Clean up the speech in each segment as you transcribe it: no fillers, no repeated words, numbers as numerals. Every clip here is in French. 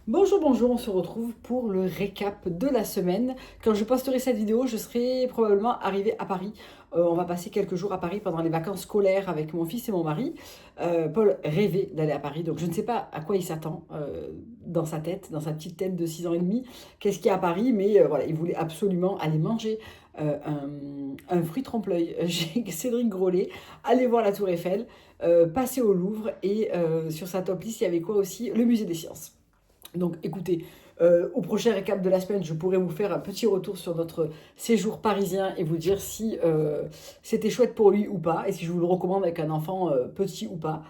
Bonjour, bonjour, on se retrouve pour le récap de la semaine. Quand je posterai cette vidéo, je serai probablement arrivée à Paris. On va passer quelques jours à Paris pendant les vacances scolaires avec mon fils et mon mari. Paul rêvait d'aller à Paris, donc je ne sais pas à quoi il s'attend dans sa tête, dans sa petite tête de 6 ans et demi. Qu'est-ce qu'il y a à Paris, mais voilà, il voulait absolument aller manger un fruit trompe-l'œil chez Cédric Grolet, aller voir la Tour Eiffel, passer au Louvre et sur sa top list, il y avait quoi aussi? Le musée des sciences. Donc écoutez, au prochain récap de la semaine, je pourrai vous faire un petit retour sur notre séjour parisien et vous dire si c'était chouette pour lui ou pas, et si je vous le recommande avec un enfant petit ou pas.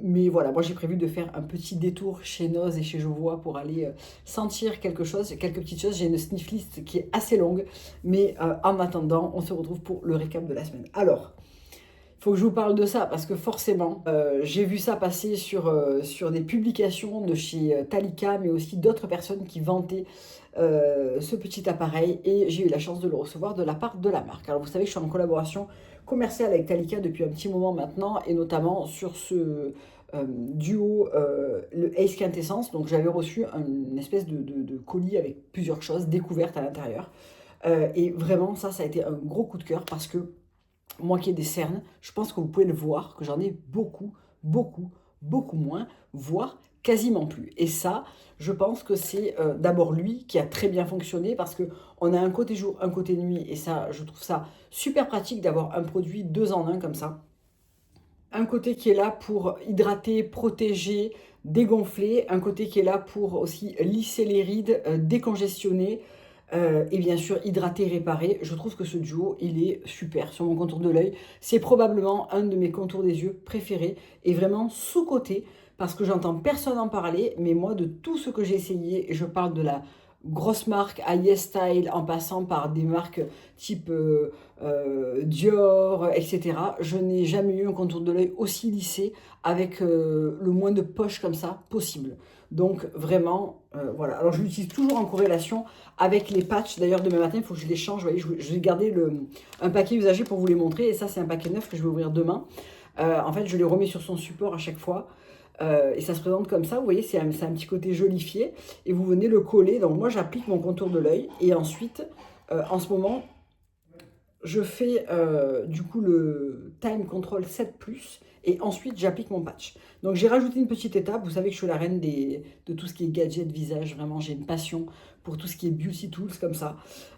Mais voilà, moi j'ai prévu de faire un petit détour chez Noz et chez Jovois pour aller sentir quelque chose, quelques petites choses. J'ai une sniff list qui est assez longue, mais en attendant, on se retrouve pour le récap de la semaine. Alors, faut que je vous parle de ça parce que forcément, j'ai vu ça passer sur des publications de chez Talika, mais aussi d'autres personnes qui vantaient ce petit appareil et j'ai eu la chance de le recevoir de la part de la marque. Alors vous savez que je suis en collaboration commerciale avec Talika depuis un petit moment maintenant et notamment sur ce duo, le Ace Quintessence. Donc j'avais reçu une espèce de colis avec plusieurs choses découvertes à l'intérieur. Et vraiment ça a été un gros coup de cœur parce que moi qui ai des cernes, je pense que vous pouvez le voir, que j'en ai beaucoup, beaucoup, beaucoup moins, voire quasiment plus. Et ça, je pense que c'est d'abord lui qui a très bien fonctionné parce que on a un côté jour, un côté nuit, et ça, je trouve ça super pratique d'avoir un produit deux en un comme ça. Un côté qui est là pour hydrater, protéger, dégonfler, un côté qui est là pour aussi lisser les rides, décongestionner, et bien sûr hydrater, réparer. Je trouve que ce duo, il est super sur mon contour de l'œil. C'est probablement un de mes contours des yeux préférés et vraiment sous-coté parce que j'entends personne en parler, mais moi de tout ce que j'ai essayé, et je parle de la grosse marque à Yes Style en passant par des marques type Dior, etc. Je n'ai jamais eu un contour de l'œil aussi lissé avec le moins de poches comme ça possible. Donc vraiment, voilà. Alors je l'utilise toujours en corrélation avec les patchs. D'ailleurs demain matin, il faut que je les change. Vous voyez, je vais garder un paquet usagé pour vous les montrer. Et ça, c'est un paquet neuf que je vais ouvrir demain. En fait, je les remets sur son support à chaque fois. Et ça se présente comme ça, vous voyez, c'est un petit côté jolifié. Et vous venez le coller. Donc moi, j'applique mon contour de l'œil. Et ensuite, en ce moment, je fais du coup le Time Control 7 ⁇ et ensuite j'applique mon patch. Donc j'ai rajouté une petite étape, vous savez que je suis la reine de tout ce qui est gadget, visage, vraiment j'ai une passion pour tout ce qui est beauty tools comme ça.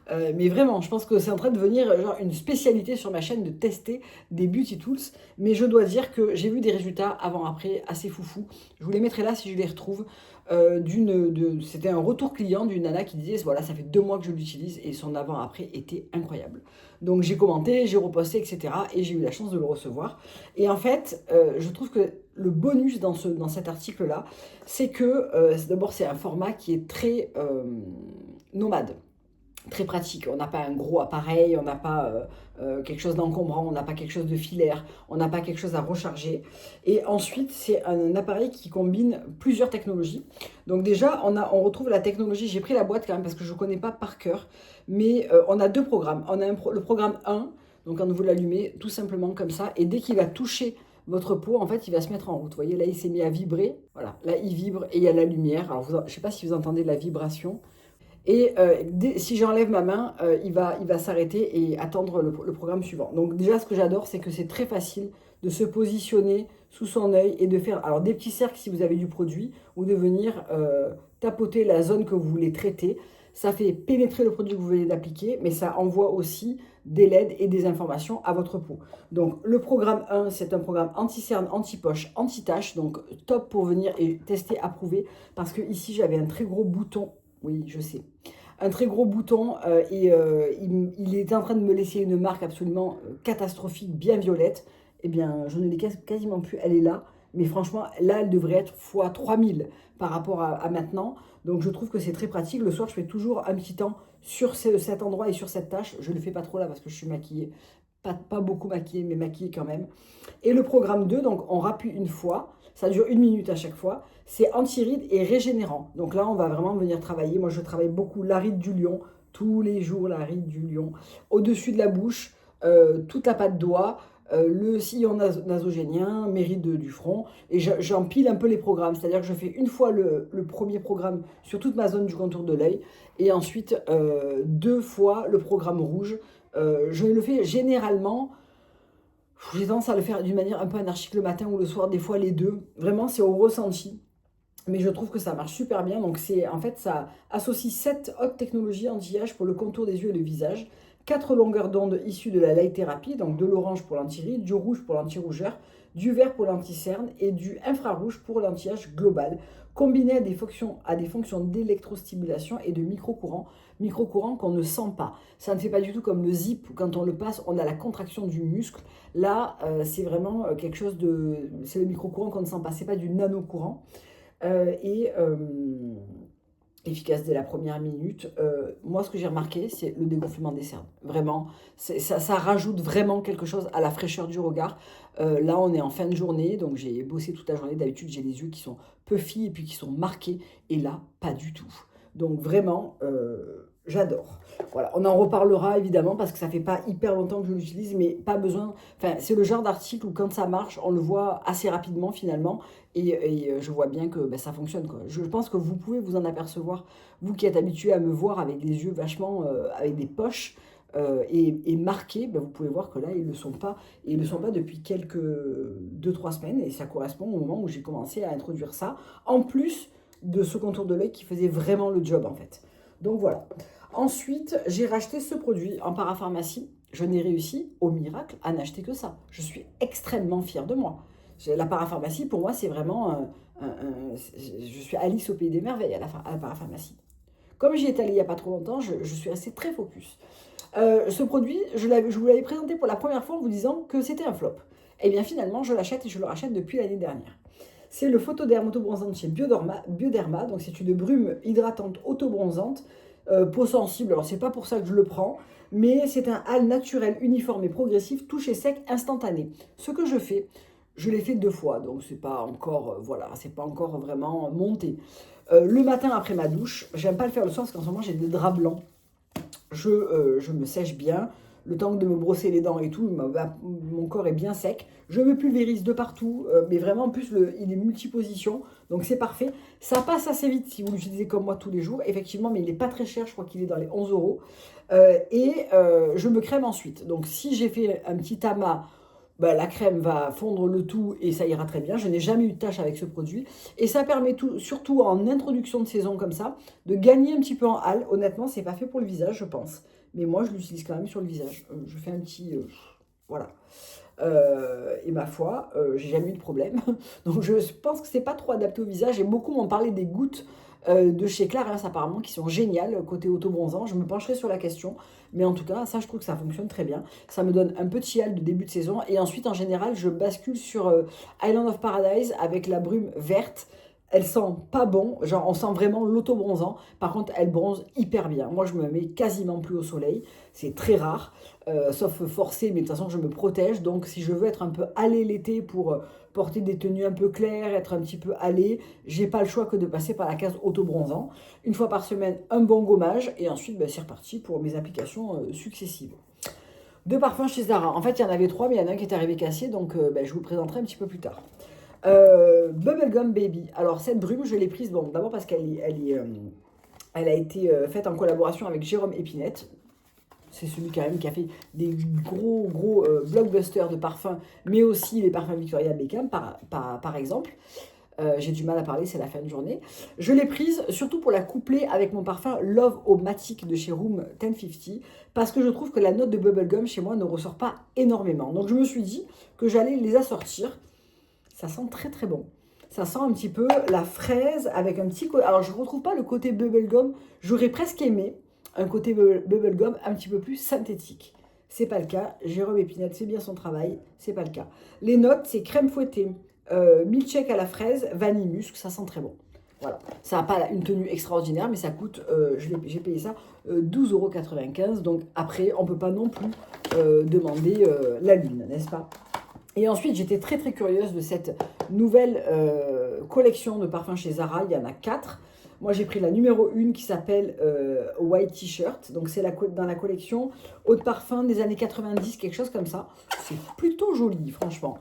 Mais vraiment, je pense que c'est en train de devenir genre une spécialité sur ma chaîne de tester des beauty tools. Mais je dois dire que j'ai vu des résultats avant-après assez foufou. Je vous les mettrai là si je les retrouve. C'était un retour client d'une nana qui disait voilà, ça fait 2 mois que je l'utilise et son avant-après était incroyable. Donc j'ai commenté, j'ai reposté, etc. Et j'ai eu la chance de le recevoir. Et en fait, je trouve que le bonus dans cet article-là, c'est que d'abord c'est un format qui est très nomade, très pratique. On n'a pas un gros appareil, on n'a pas quelque chose d'encombrant, on n'a pas quelque chose de filaire, on n'a pas quelque chose à recharger. Et ensuite, c'est un appareil qui combine plusieurs technologies. Donc déjà, on retrouve la technologie, j'ai pris la boîte quand même parce que je ne connais pas par cœur, mais on a deux programmes. On a le programme 1, donc quand vous l'allumez, tout simplement comme ça, et dès qu'il va toucher votre peau, en fait, il va se mettre en route. Vous voyez, là, il s'est mis à vibrer. Voilà, là, il vibre et il y a la lumière. Alors, je ne sais pas si vous entendez la vibration. Et si j'enlève ma main, il va s'arrêter et attendre le programme suivant. Donc déjà, ce que j'adore, c'est que c'est très facile de se positionner sous son œil et de faire alors des petits cercles si vous avez du produit ou de venir tapoter la zone que vous voulez traiter. Ça fait pénétrer le produit que vous venez d'appliquer, mais ça envoie aussi des LED et des informations à votre peau. Donc le programme 1, c'est un programme anti-cerne, anti-poche, anti-tache, donc top pour venir et tester, approuver, parce que ici j'avais un très gros bouton. Oui, je sais. Un très gros bouton et il est en train de me laisser une marque absolument catastrophique, bien violette. Eh bien, je ne l'ai quasiment plus, elle est là. Mais franchement, là, elle devrait être fois 3000 par rapport à maintenant. Donc, je trouve que c'est très pratique. Le soir, je fais toujours un petit temps sur cet endroit et sur cette tâche. Je ne le fais pas trop là parce que je suis maquillée. Pas beaucoup maquillée, mais maquillée quand même. Et le programme 2, donc on rappuie une fois. Ça dure 1 minute à chaque fois. C'est anti-rides et régénérant. Donc là, on va vraiment venir travailler. Moi, je travaille beaucoup la ride du lion. Tous les jours, la ride du lion. Au-dessus de la bouche, toute la patte d'oie. le sillon nasogénien, mérite du front, et j'empile un peu les programmes, c'est-à-dire que je fais une fois le premier programme sur toute ma zone du contour de l'œil, et ensuite 2 fois le programme rouge. Je le fais généralement, j'ai tendance à le faire d'une manière un peu anarchique le matin ou le soir, des fois les deux, vraiment c'est au ressenti. Mais je trouve que ça marche super bien. Donc, en fait, ça associe 7 hautes technologies anti-âge pour le contour des yeux et le visage. 4 longueurs d'onde issues de la light thérapie, donc de l'orange pour l'anti-rides, du rouge pour l'anti-rougeur, du vert pour l'anti-cerne et du infrarouge pour l'anti-âge global, combiné à des fonctions d'électrostimulation et de micro-courants qu'on ne sent pas. Ça ne fait pas du tout comme le zip, où quand on le passe, on a la contraction du muscle. Là, c'est vraiment quelque chose de... C'est le micro-courant qu'on ne sent pas, c'est pas du nano-courant. Et efficace dès la première minute. Moi, ce que j'ai remarqué, c'est le dégonflement des cernes. Vraiment, ça rajoute vraiment quelque chose à la fraîcheur du regard. Là, on est en fin de journée, donc j'ai bossé toute la journée. D'habitude, j'ai les yeux qui sont puffy et puis qui sont marqués. Et là, pas du tout. Donc vraiment, j'adore. Voilà, on en reparlera évidemment parce que ça fait pas hyper longtemps que je l'utilise, mais pas besoin. Enfin, c'est le genre d'article où quand ça marche, on le voit assez rapidement finalement, et je vois bien que ça fonctionne, quoi. Je pense que vous pouvez vous en apercevoir, vous qui êtes habitué à me voir avec les yeux vachement, avec des poches et marqués, vous pouvez voir que là ils le sont pas, et ils le sont pas depuis quelques 2-3 semaines, et ça correspond au moment où j'ai commencé à introduire ça, en plus de ce contour de l'œil qui faisait vraiment le job en fait. Donc voilà. Ensuite, j'ai racheté ce produit en parapharmacie. Je n'ai réussi, au miracle, à n'acheter que ça. Je suis extrêmement fière de moi. La parapharmacie, pour moi, c'est vraiment... je suis Alice au pays des merveilles à la parapharmacie. Comme j'y étais allée il n'y a pas trop longtemps, je suis restée très focus. Ce produit, je vous l'avais présenté pour la première fois en vous disant que c'était un flop. Et bien finalement, je l'achète et je le rachète depuis l'année dernière. C'est le Photoderm Autobronzant chez Bioderma. Donc c'est une brume hydratante autobronzante, peau sensible. Alors c'est pas pour ça que je le prends, mais c'est un hal naturel, uniforme et progressif, touché sec, instantané. Ce que je fais, je l'ai fait 2 fois, donc c'est pas encore, voilà, c'est pas encore vraiment monté. Le matin après ma douche, j'aime pas le faire le soir parce qu'en ce moment j'ai des draps blancs. Je me sèche bien, le temps de me brosser les dents et tout, mon corps est bien sec. Je me pulvérise de partout, mais vraiment en plus il est multiposition, donc c'est parfait. Ça passe assez vite si vous l'utilisez comme moi tous les jours, effectivement, mais il n'est pas très cher, je crois qu'il est dans les 11 €. Je me crème ensuite. Donc si j'ai fait un petit amas, la crème va fondre le tout et ça ira très bien. Je n'ai jamais eu de tâche avec ce produit. Et ça permet surtout en introduction de saison comme ça, de gagner un petit peu en hale. Honnêtement, c'est pas fait pour le visage, je pense. Mais moi, je l'utilise quand même sur le visage. Je fais un petit... voilà. Et ma foi, j'ai jamais eu de problème. Donc je pense que c'est pas trop adapté au visage. Et beaucoup m'ont parlé des gouttes de chez Clarins apparemment qui sont géniales côté auto-bronzant. Je me pencherai sur la question, mais en tout cas ça je trouve que ça fonctionne très bien. Ça me donne un petit hal de début de saison, et ensuite en général je bascule sur Island of Paradise avec la brume verte. Elle sent pas bon, genre on sent vraiment l'auto-bronzant. Par contre, elle bronze hyper bien. Moi, je me mets quasiment plus au soleil. C'est très rare, sauf forcé, mais de toute façon, je me protège. Donc, si je veux être un peu allée l'été pour porter des tenues un peu claires, être un petit peu allée, j'ai pas le choix que de passer par la case auto-bronzant. Une fois par semaine, un bon gommage, et ensuite, c'est reparti pour mes applications successives. 2 parfums chez Zara. En fait, il y en avait 3, mais il y en a un qui est arrivé cassé, donc je vous le présenterai un petit peu plus tard. Bubblegum Baby. Alors cette brume, je l'ai prise, bon, d'abord parce qu'elle a été faite en collaboration avec Jérôme Épinette. C'est celui quand même qui a fait des gros blockbusters de parfums, mais aussi les parfums Victoria Beckham par exemple. J'ai du mal à parler, c'est la fin de journée. Je l'ai prise surtout pour la coupler avec mon parfum Love Omatic de chez Room 1050, parce que je trouve que la note de bubblegum chez moi ne ressort pas énormément. Donc je me suis dit que j'allais les assortir. Ça sent très très bon. Ça sent un petit peu la fraise avec un petit... Alors je ne retrouve pas le côté bubblegum. J'aurais presque aimé un côté bubblegum un petit peu plus synthétique. C'est pas le cas. Jérôme Épinette fait bien son travail. C'est pas le cas. Les notes, c'est crème fouettée, milkshake à la fraise, vanille musc. Ça sent très bon. Voilà. Ça n'a pas une tenue extraordinaire, mais ça coûte, j'ai payé ça 12,95 €. Donc après, on ne peut pas non plus demander la lune, n'est-ce pas? Et ensuite, j'étais très très curieuse de cette nouvelle collection de parfums chez Zara. Il y en a 4. Moi, j'ai pris la numéro 1 qui s'appelle White T-shirt. Donc, c'est dans la collection Eau de parfum des années 90, quelque chose comme ça. C'est plutôt joli, franchement.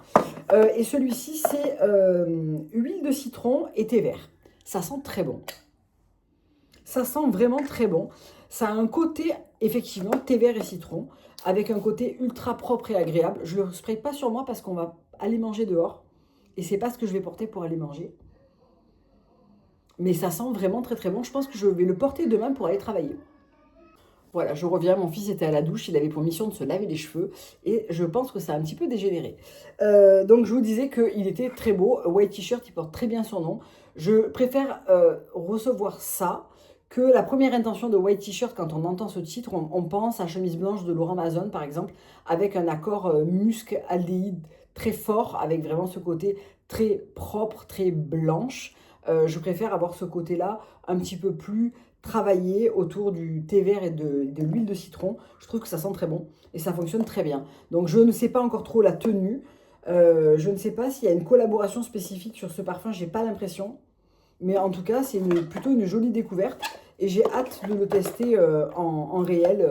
Et celui-ci, c'est huile de citron et thé vert. Ça sent très bon. Ça sent vraiment très bon. Ça a un côté, effectivement, thé vert et citron, avec un côté ultra propre et agréable. Je ne le spraye pas sur moi parce qu'on va aller manger dehors. Et c'est pas ce que je vais porter pour aller manger. Mais ça sent vraiment très très bon. Je pense que je vais le porter demain pour aller travailler. Voilà, je reviens, mon fils était à la douche, il avait pour mission de se laver les cheveux et je pense que ça a un petit peu dégénéré. Donc je vous disais qu'il était très beau, White T-shirt, il porte très bien son nom. Je préfère recevoir ça que la première intention de White T-shirt. Quand on entend ce titre, on pense à Chemise blanche de Laurent Mason par exemple, avec un accord musc aldéhyde très fort, avec vraiment ce côté très propre, très blanche. Je préfère avoir ce côté-là un petit peu plus travaillé autour du thé vert et de l'huile de citron. Je trouve que ça sent très bon et ça fonctionne très bien. Donc je ne sais pas encore trop la tenue. Je ne sais pas s'il y a une collaboration spécifique sur ce parfum, j'ai pas l'impression. Mais en tout cas, c'est plutôt une jolie découverte et j'ai hâte de le tester en réel,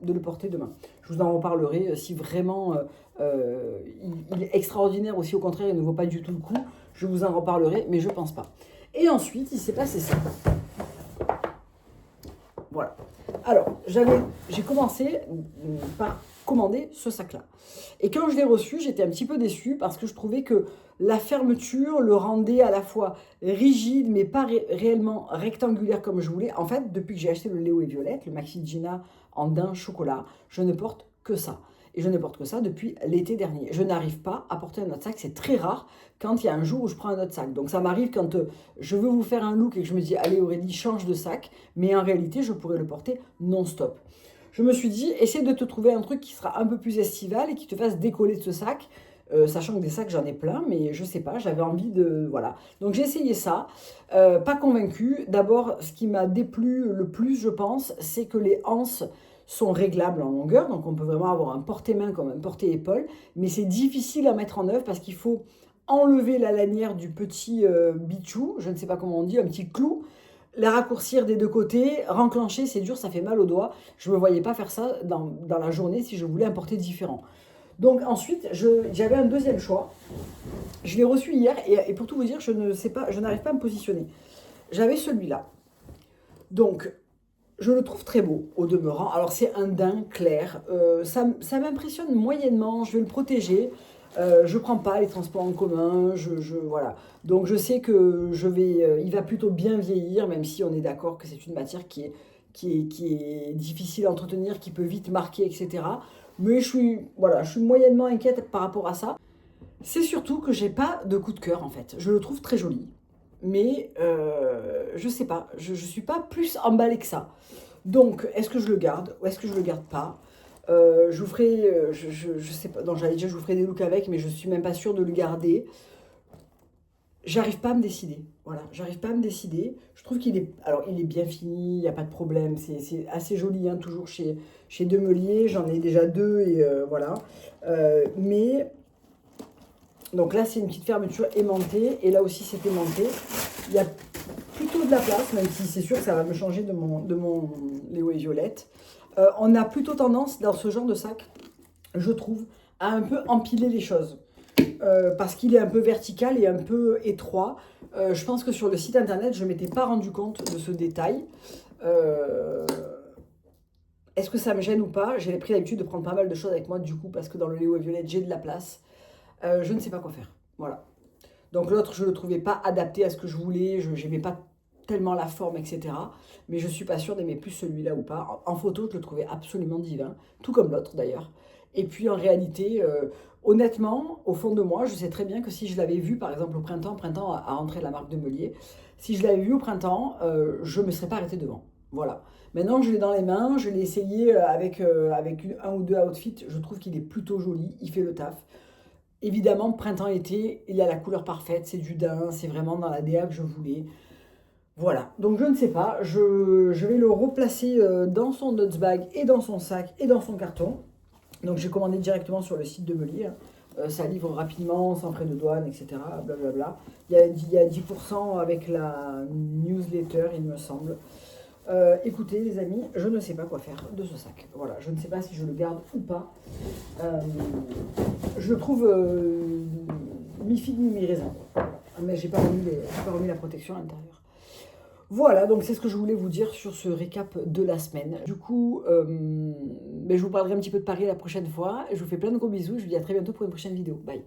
de le porter demain. Je vous en reparlerai si vraiment il est extraordinaire ou si au contraire il ne vaut pas du tout le coup. Je vous en reparlerai, mais je pense pas. Et ensuite, il s'est passé ça. Voilà. Alors, j'ai commencé par commander ce sac-là. Et quand je l'ai reçu, j'étais un petit peu déçue parce que je trouvais que la fermeture le rendait à la fois rigide, mais pas réellement rectangulaire comme je voulais. En fait, depuis que j'ai acheté le Léo et Violette, le Maxi Gina en daim chocolat, je ne porte que ça. Et je ne porte que ça depuis l'été dernier. Je n'arrive pas à porter un autre sac. C'est très rare quand il y a un jour où je prends un autre sac. Donc ça m'arrive quand je veux vous faire un look et que je me dis, allez Aurélie, change de sac. Mais en réalité, je pourrais le porter non-stop. Je me suis dit, essaie de te trouver un truc qui sera un peu plus estival et qui te fasse décoller de ce sac. Sachant que des sacs, j'en ai plein, mais je sais pas, j'avais envie de... Voilà. Donc j'ai essayé ça, pas convaincue. D'abord, ce qui m'a déplu le plus, je pense, c'est que les anses sont réglables en longueur, donc on peut vraiment avoir un porte-main comme un porte-épaule, mais c'est difficile à mettre en œuvre parce qu'il faut enlever la lanière du petit bichou, je ne sais pas comment on dit, un petit clou, la raccourcir des deux côtés, renclencher, c'est dur, ça fait mal aux doigts. Je ne me voyais pas faire ça dans la journée si je voulais un porté différent. Donc ensuite, j'avais un deuxième choix. Je l'ai reçu hier et pour tout vous dire, je n'arrive pas à me positionner. J'avais celui-là. Donc, je le trouve très beau au demeurant. Alors c'est un daim clair. Ça m'impressionne moyennement. Je vais le protéger. Je ne prends pas les transports en commun. Voilà. Donc je sais que il va plutôt bien vieillir, même si on est d'accord que c'est une matière qui est difficile à entretenir, qui peut vite marquer, etc. Mais je suis moyennement inquiète par rapport à ça. C'est surtout que j'ai pas de coup de cœur en fait. Je le trouve très joli. Mais je sais pas, je suis pas plus emballée que ça. Donc, est-ce que je le garde ou est-ce que je le garde pas? Je vous ferai, je sais pas, non, j'allais dire je vous ferai des looks avec, mais je suis même pas sûre de le garder. J'arrive pas à me décider. Voilà, j'arrive pas à me décider. Je trouve qu'il est, alors il est bien fini, il n'y a pas de problème. C'est assez joli, hein, toujours chez Demelier. J'en ai déjà deux et voilà. Mais donc là, c'est une petite fermeture aimantée. Et là aussi, c'est aimanté. Il y a plutôt de la place, même si c'est sûr que ça va me changer de mon Léo et Violette. On a plutôt tendance, dans ce genre de sac, je trouve, à un peu empiler les choses. Parce qu'il est un peu vertical et un peu étroit. Je pense que sur le site internet, je ne m'étais pas rendu compte de ce détail. Est-ce que ça me gêne ou pas? J'ai pris l'habitude de prendre pas mal de choses avec moi, du coup, parce que dans le Léo et Violette, j'ai de la place. Je ne sais pas quoi faire. Voilà. Donc l'autre, je ne le trouvais pas adapté à ce que je voulais. Je n'aimais pas tellement la forme, etc. Mais je ne suis pas sûre d'aimer plus celui-là ou pas. En photo, je le trouvais absolument divin. Tout comme l'autre, d'ailleurs. Et puis, en réalité, honnêtement, au fond de moi, je sais très bien que si je l'avais vu, par exemple, au printemps a rentré la marque Demelier, si je l'avais vu au printemps, je ne me serais pas arrêtée devant. Voilà. Maintenant, je l'ai dans les mains, je l'ai essayé avec un ou deux outfits. Je trouve qu'il est plutôt joli, il fait le taf. Évidemment, printemps-été, il a la couleur parfaite, c'est du daim, c'est vraiment dans la DA que je voulais. Voilà, donc je ne sais pas, je vais le replacer dans son notes bag et dans son sac et dans son carton. Donc j'ai commandé directement sur le site de Demelier. ça livre rapidement, sans frais de douane, etc. Blablabla. Il y a 10% avec la newsletter, il me semble. Écoutez les amis, je ne sais pas quoi faire de ce sac. Voilà, je ne sais pas si je le garde ou pas. Je le trouve mi-figue, mi-raisin. Mais j'ai pas remis la protection à l'intérieur. Voilà, donc c'est ce que je voulais vous dire sur ce récap de la semaine. Du coup, je vous parlerai un petit peu de Paris la prochaine fois. Je vous fais plein de gros bisous. Je vous dis à très bientôt pour une prochaine vidéo. Bye.